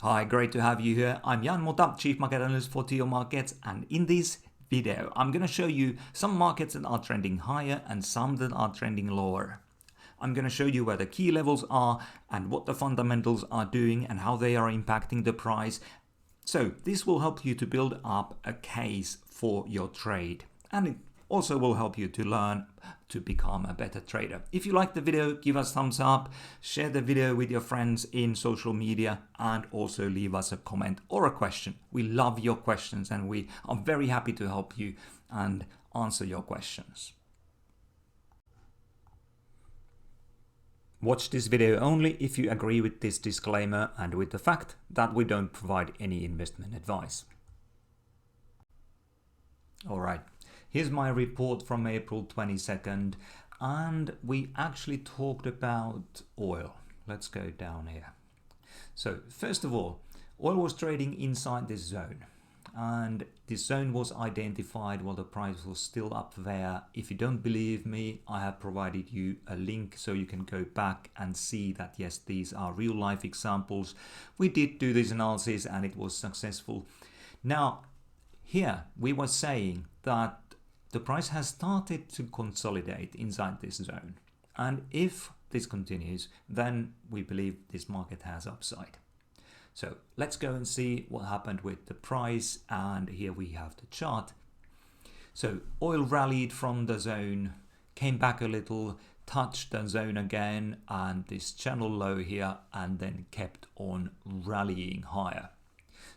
Hi, great to have you here. I'm Janne Muta, Chief Market Analyst for TIOmarkets, and in this video, I'm going to show you some markets that are trending higher and some that are trending lower. I'm going to show you where the key levels are and what the fundamentals are doing and how they are impacting the price. So this will help you to build up a case for your trade, and it also will help you to learn to become a better trader. If you like the video, give us a thumbs up, share the video with your friends in social media, and also leave us a comment or a question. We love your questions and we are very happy to help you and answer your questions. Watch this video only if you agree with this disclaimer and with the fact that we don't provide any investment advice. Alright, here's my report from April 22nd, and we actually talked about oil. Let's go down here. So first of all, oil was trading inside this zone, and this zone was identified while the price was still up there. If you don't believe me, I have provided you a link so you can go back and see that yes, these are real life examples. We did do this analysis and it was successful. Now here we were saying that the price has started to consolidate inside this zone, and if this continues, then we believe this market has upside. So let's go and see what happened with the price, and here we have the chart. So oil rallied from the zone, came back a little, touched the zone again and this channel low here, and then kept on rallying higher.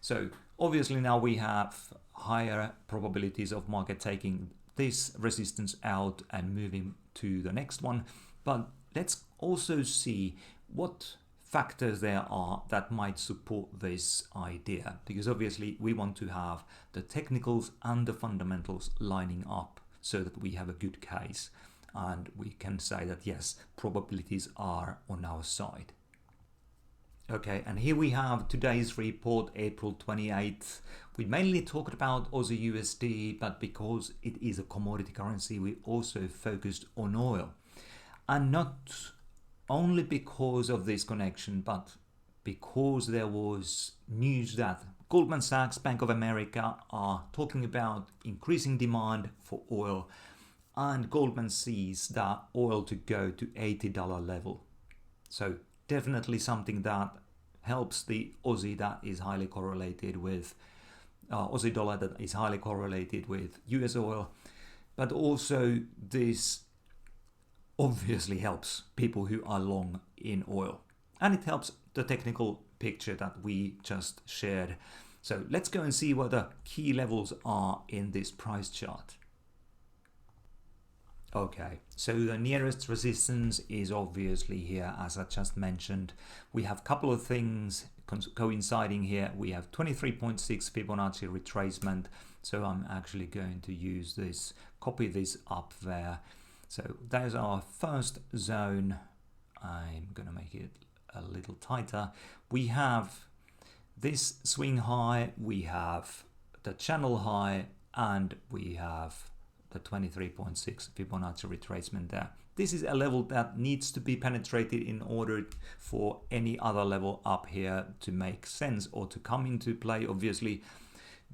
So obviously now we have higher probabilities of market taking this resistance out and moving to the next one, but let's also see what factors there are that might support this idea, because obviously we want to have the technicals and the fundamentals lining up so that we have a good case and we can say that yes, probabilities are on our side. Okay, and here we have today's report, April 28th. We mainly talked about Aussie USD, but because it is a commodity currency, we also focused on oil. And not only because of this connection, but because there was news that Goldman Sachs, Bank of America are talking about increasing demand for oil, and Goldman sees that oil to go to $80 level. So definitely something that helps the Aussie that is highly correlated with Aussie dollar that is highly correlated with USOIL, but also this obviously helps people who are long in oil, and it helps the technical picture that we just shared. So let's go and see what the key levels are in this price chart. Okay, so the nearest resistance is obviously here, as I just mentioned. We have a couple of things coinciding here. We have 23.6 Fibonacci retracement, so I'm actually going to use this, copy this up there. So there's our first zone. I'm going to make it a little tighter. We have this swing high, we have the channel high, and we have the 23.6 Fibonacci retracement there. This is a level that needs to be penetrated in order for any other level up here to make sense or to come into play, obviously.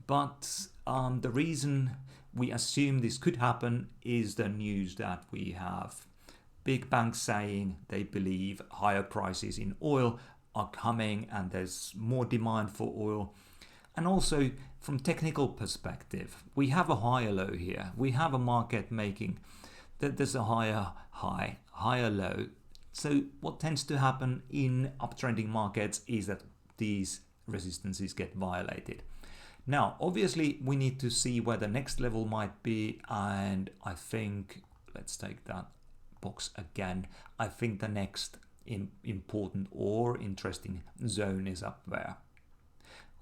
But the reason we assume this could happen is the news that we have big banks saying they believe higher prices in oil are coming and there's more demand for oil. And also from technical perspective, we have a higher low here. We have a market making that there's a higher high, higher low. So what tends to happen in uptrending markets is that these resistances get violated. Now, obviously, we need to see where the next level might be, and I think, let's take that box again. I think the next important or interesting zone is up there.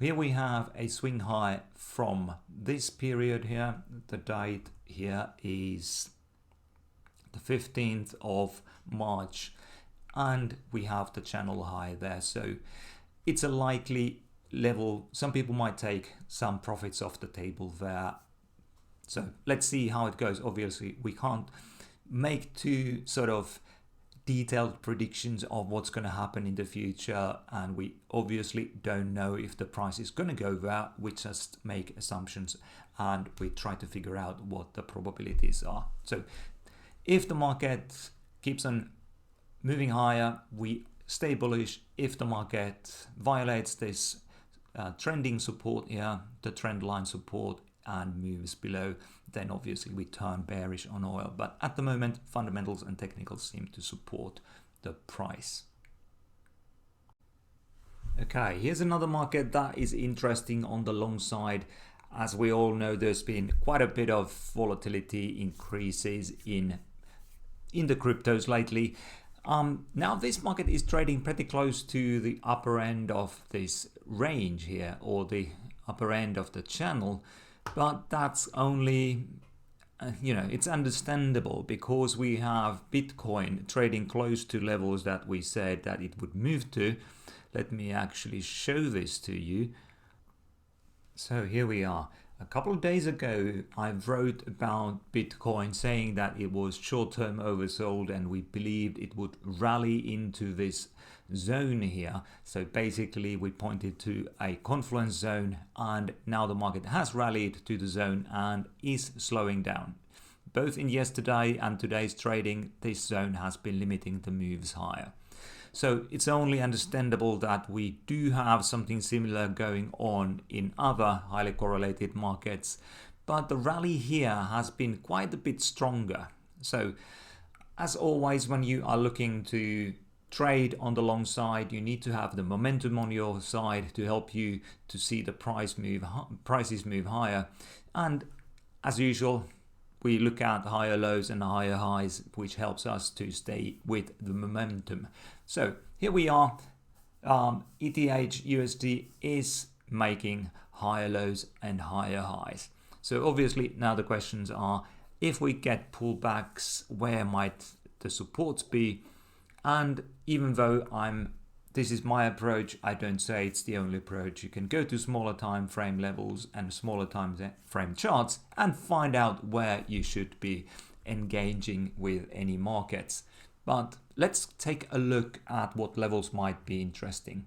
Here we have a swing high from this period here. The date here is the 15th of March, and we have the channel high there. So it's a likely level. Some people might take some profits off the table there. So let's see how it goes. Obviously, we can't make too sort of detailed predictions of what's going to happen in the future, and we obviously don't know if the price is going to go there. We just make assumptions and we try to figure out what the probabilities are. So if the market keeps on moving higher, we stay bullish. If the market violates this trending support here, the trend line support, and moves below, then obviously we turn bearish on oil. But at the moment, fundamentals and technicals seem to support the price. Okay, here's another market that is interesting on the long side. As we all know, there's been quite a bit of volatility increases in the cryptos lately. Now this market is trading pretty close to the upper end of this range here, or the upper end of the channel, but that's only, it's understandable because we have Bitcoin trading close to levels that we said that it would move to. Let me actually show this to you. So here we are. A couple of days ago, I wrote about Bitcoin saying that it was short-term oversold and we believed it would rally into this zone here. So basically we pointed to a confluence zone, and now the market has rallied to the zone and is slowing down. Both in yesterday and today's trading, this zone has been limiting the moves higher. So it's only understandable that we do have something similar going on in other highly correlated markets, but the rally here has been quite a bit stronger. So as always, when you are looking to trade on the long side, you need to have the momentum on your side to help you to see the prices move higher. And as usual, we look at higher lows and higher highs, which helps us to stay with the momentum. So here we are. ETHUSD is making higher lows and higher highs. So obviously now the questions are, if we get pullbacks, where might the supports be? And even though this is my approach, I don't say it's the only approach. You can go to smaller time frame levels and smaller time frame charts and find out where you should be engaging with any markets. But let's take a look at what levels might be interesting.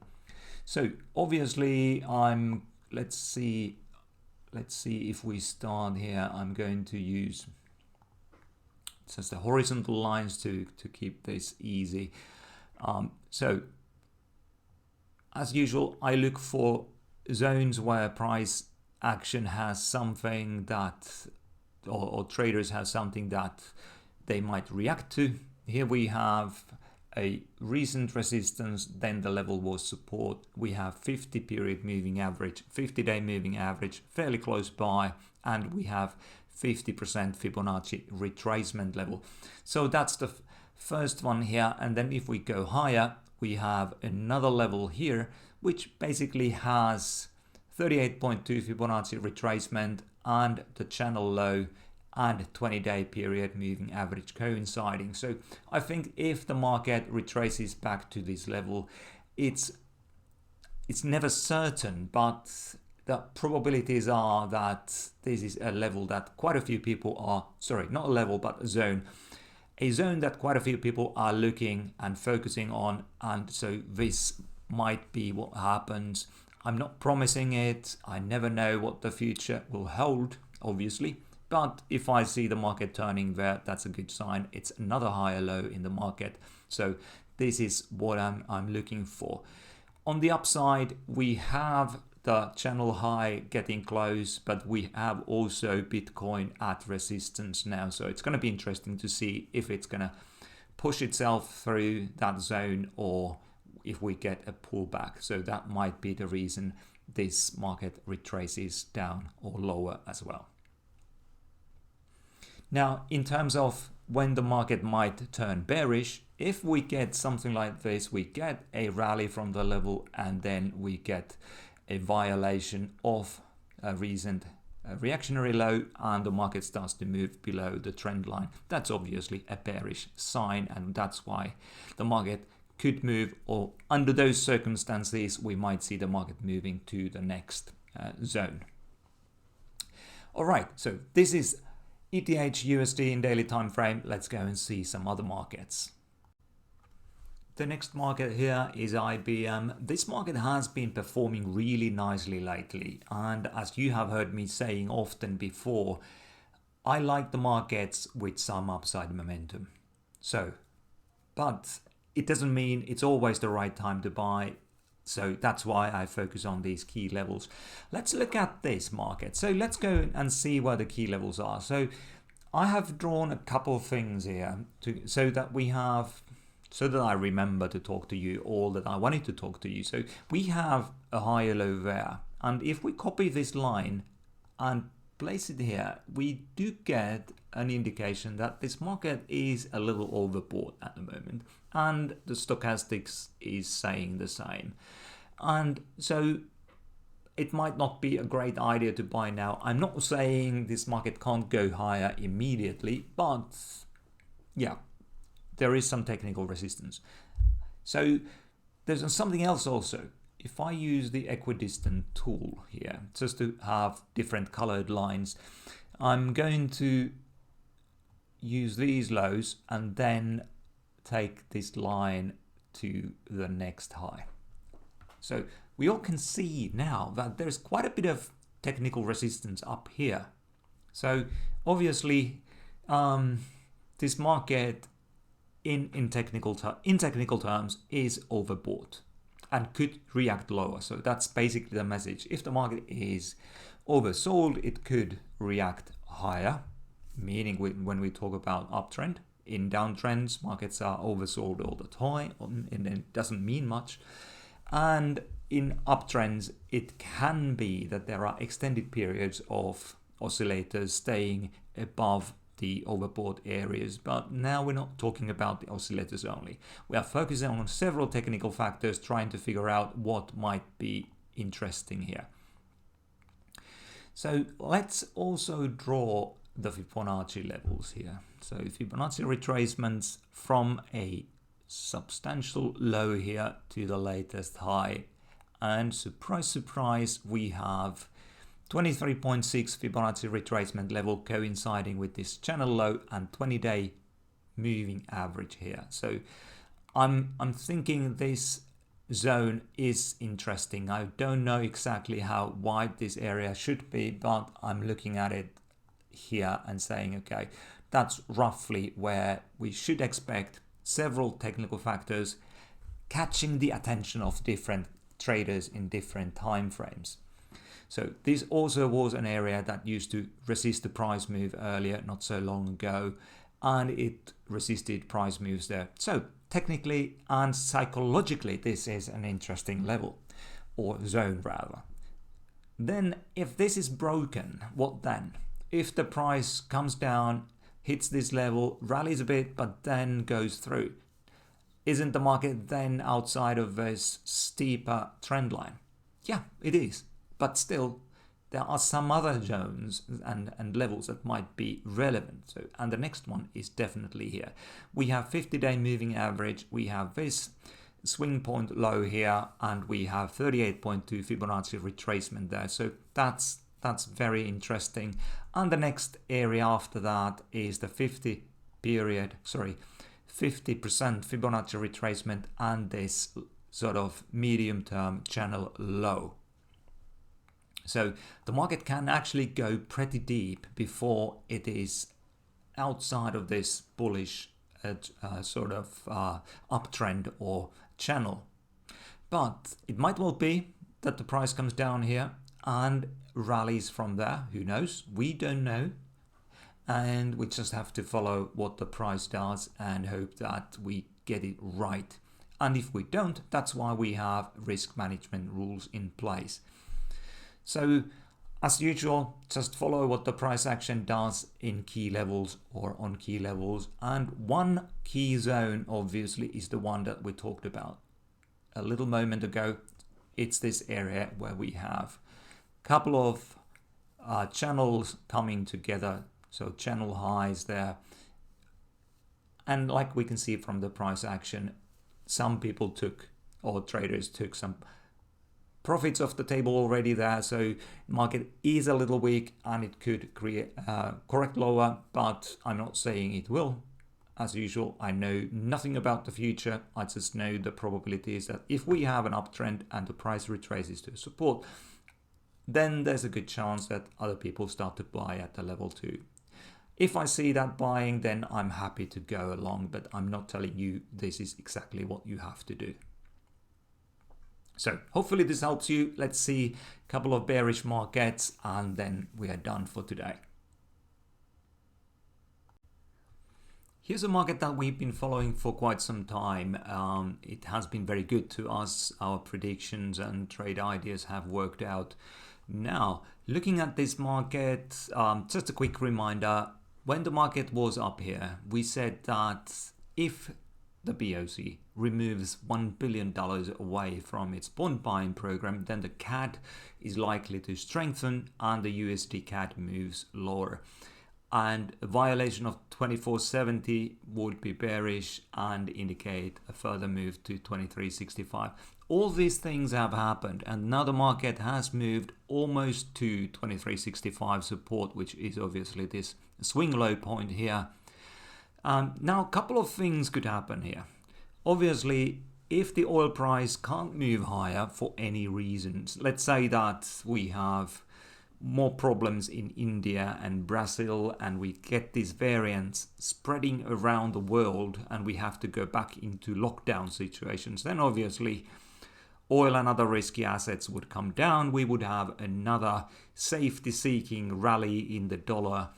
So obviously let's see if we start here. I'm going to use just the horizontal lines to keep this easy. So as usual, I look for zones where price action has something that, or traders have something that they might react to. Here we have a recent resistance, then the level was support. We have 50-period moving average, 50-day moving average fairly close by, and we have 50% Fibonacci retracement level. So that's the first one here. And then if we go higher, we have another level here, which basically has 38.2 Fibonacci retracement and the channel low and 20-day period moving average coinciding. So I think if the market retraces back to this level, it's never certain, but the probabilities are that this is a level that quite a few people are, sorry, not a level, but a zone that quite a few people are looking and focusing on. And so this might be what happens. I'm not promising it. I never know what the future will hold, obviously. But if I see the market turning there, that's a good sign. It's another higher low in the market. So this is what I'm looking for. On the upside, we have the channel high getting close, but we have also Bitcoin at resistance now. So it's going to be interesting to see if it's going to push itself through that zone or if we get a pullback. So that might be the reason this market retraces down or lower as well. Now, in terms of when the market might turn bearish, if we get something like this, we get a rally from the level and then we get a violation of a recent reactionary low and the market starts to move below the trend line. That's obviously a bearish sign, and that's why the market could move, or under those circumstances we might see the market moving to the next zone. All right, so this is ETHUSD in daily time frame. Let's go and see some other markets. the next market here is IBM. This market has been performing really nicely lately, and as you have heard me saying often before, I like the markets with some upside momentum. But it doesn't mean it's always the right time to buy. So that's why I focus on these key levels. Let's look at this market. So let's go and see where the key levels are. So I have drawn a couple of things here so that I remember to talk to you all that I wanted to talk to you. So we have a higher low there. And if we copy this line and place it here, we do get an indication that this market is a little overbought at the moment, and the stochastics is saying the same. And so it might not be a great idea to buy now. I'm not saying this market can't go higher immediately, but yeah, there is some technical resistance. So there's something else also. If I use the equidistant tool here, just to have different colored lines, I'm going to use these lows and then take this line to the next high. So we all can see now that there's quite a bit of technical resistance up here. So obviously this market in technical terms is overbought and could react lower. So that's basically the message. If the market is oversold, it could react higher, meaning when we talk about uptrend. In downtrends, markets are oversold all the time, and it doesn't mean much. And in uptrends, it can be that there are extended periods of oscillators staying above the overbought areas, but now we're not talking about the oscillators only. We are focusing on several technical factors, trying to figure out what might be interesting here. So let's also draw the Fibonacci levels here. So Fibonacci retracements from a substantial low here to the latest high, and surprise, surprise, we have 23.6 Fibonacci retracement level coinciding with this channel low and 20-day moving average here. So I'm thinking this zone is interesting. I don't know exactly how wide this area should be, but I'm looking at it here and saying, okay, that's roughly where we should expect several technical factors catching the attention of different traders in different time frames. So this also was an area that used to resist the price move earlier, not so long ago, and it resisted price moves there. So technically and psychologically, this is an interesting level, or zone rather. Then if this is broken, what then? If the price comes down, hits this level, rallies a bit, but then goes through, isn't the market then outside of this steeper trend line? Yeah, it is. But still, there are some other zones and levels that might be relevant. So, and the next one is definitely here. We have 50-day moving average, we have this swing point low here, and we have 38.2 Fibonacci retracement there. So that's very interesting. And the next area after that is the 50% Fibonacci retracement and this sort of medium-term channel low. So the market can actually go pretty deep before it is outside of this bullish uptrend or channel. But it might well be that the price comes down here and rallies from there. Who knows? We don't know. And we just have to follow what the price does and hope that we get it right. And if we don't, that's why we have risk management rules in place. So as usual, just follow what the price action does in key levels or on key levels. And one key zone obviously is the one that we talked about a little moment ago. It's this area where we have a couple of channels coming together. So channel highs there. And like we can see from the price action, some people traders took some profits off the table already there. So market is a little weak and it could create correct lower, but I'm not saying it will. As usual, I know nothing about the future. I just know the probabilities that if we have an uptrend and the price retraces to support, then there's a good chance that other people start to buy at the level too. If I see that buying, then I'm happy to go along, but I'm not telling you this is exactly what you have to do. So hopefully this helps you. Let's see a couple of bearish markets and then we are done for today. Here's a market that we've been following for quite some time. It has been very good to us. Our predictions and trade ideas have worked out. Now, looking at this market, just a quick reminder, when the market was up here, we said that if the BOC removes $1 billion away from its bond buying program, then the CAD is likely to strengthen and the USDCAD moves lower. And a violation of 2470 would be bearish and indicate a further move to 2365. All these things have happened and now the market has moved almost to 2365 support, which is obviously this swing low point here. Now a couple of things could happen here. Obviously, if the oil price can't move higher for any reasons, let's say that we have more problems in India and Brazil and we get these variants spreading around the world and we have to go back into lockdown situations, then obviously oil and other risky assets would come down. We would have another safety-seeking rally in the dollar,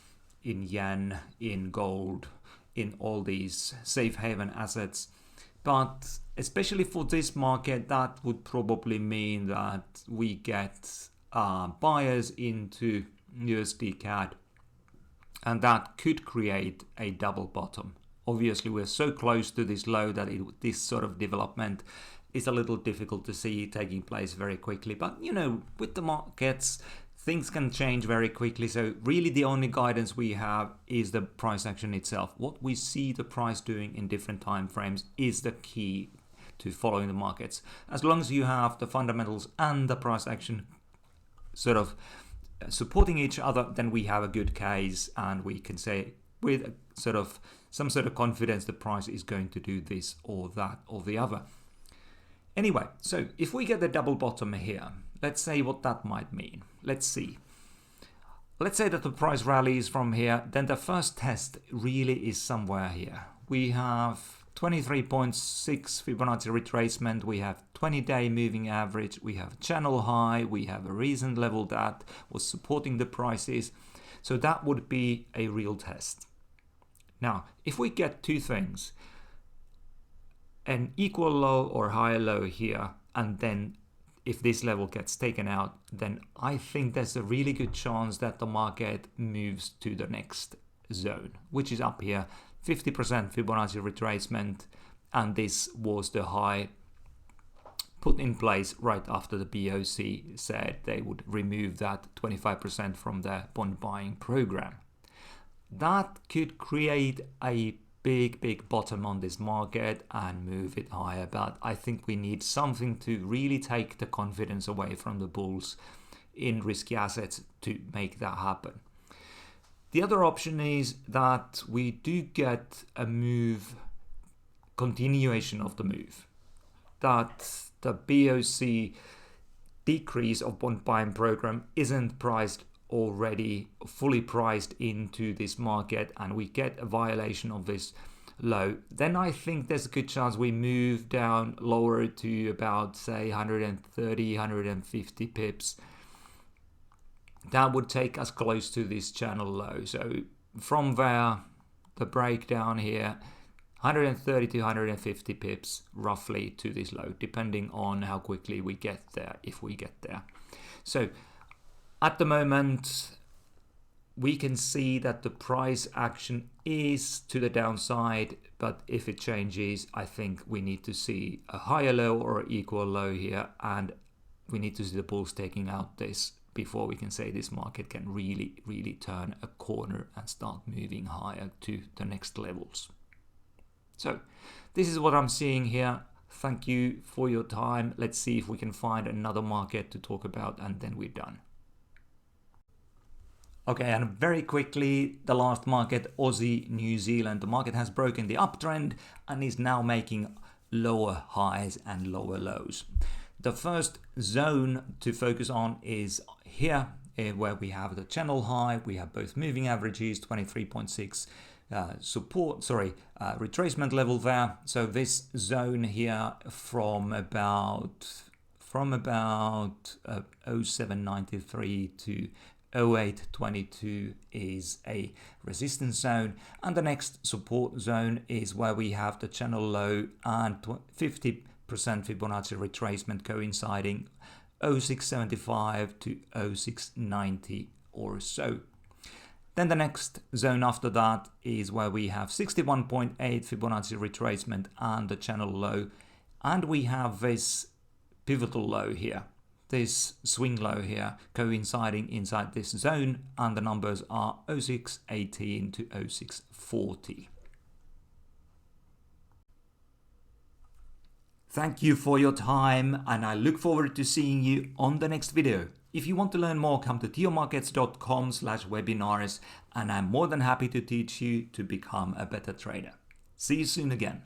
in yen, in gold, in all these safe haven assets. But especially for this market, that would probably mean that we get buyers into USDCAD and that could create a double bottom. Obviously, we're so close to this low that this sort of development is a little difficult to see taking place very quickly. But, you know, with the markets, things can change very quickly. So really the only guidance we have is the price action itself. What we see the price doing in different time frames is the key to following the markets. As long as you have the fundamentals and the price action sort of supporting each other, then we have a good case and we can say with some sort of confidence the price is going to do this or that or the other. Anyway, so if we get the double bottom here, let's say what that might mean. Let's see. Let's say that the price rallies from here, then the first test really is somewhere here. We have 23.6 Fibonacci retracement, we have 20-day moving average, we have a channel high, we have a recent level that was supporting the prices. So that would be a real test. Now, if we get two things, an equal low or higher low here, and then if this level gets taken out, then I think there's a really good chance that the market moves to the next zone, which is up here. 50% Fibonacci retracement, and this was the high put in place right after the BOC said they would remove that 25% from their bond buying program. That could create a big bottom on this market and move it higher, but I think we need something to really take the confidence away from the bulls in risky assets to make that happen. The other option is that we do get a move, continuation of the move, that the BOC decrease of bond buying program isn't priced already, fully priced into this market, and we get a violation of this low, then I think there's a good chance we move down lower to about, say, 130, 150 pips. That would take us close to this channel low. So from there, the breakdown here, 130 to 150 pips roughly to this low, depending on how quickly we get there, if we get there. So at the moment, we can see that the price action is to the downside, but if it changes, I think we need to see a higher low or equal low here, and we need to see the bulls taking out this before we can say this market can really turn a corner and start moving higher to the next levels. So this is what I'm seeing here. Thank you for your time. Let's see if we can find another market to talk about and then we're done. Okay, and very quickly, the last market, Aussie, New Zealand. The market has broken the uptrend and is now making lower highs and lower lows. The first zone to focus on is here, where we have the channel high. We have both moving averages, 23.6 retracement level there. So this zone here from about 0793 to 0822 is a resistance zone, and the next support zone is where we have the channel low and 50% Fibonacci retracement coinciding 0675 to 0690 or so. Then the next zone after that is where we have 61.8 Fibonacci retracement and the channel low, and we have this pivotal low here, this swing low here, coinciding inside this zone, and the numbers are 0618 to 0640. Thank you for your time, and I look forward to seeing you on the next video. If you want to learn more, come to TIOmarkets.com/webinars, and I'm more than happy to teach you to become a better trader. See you soon again.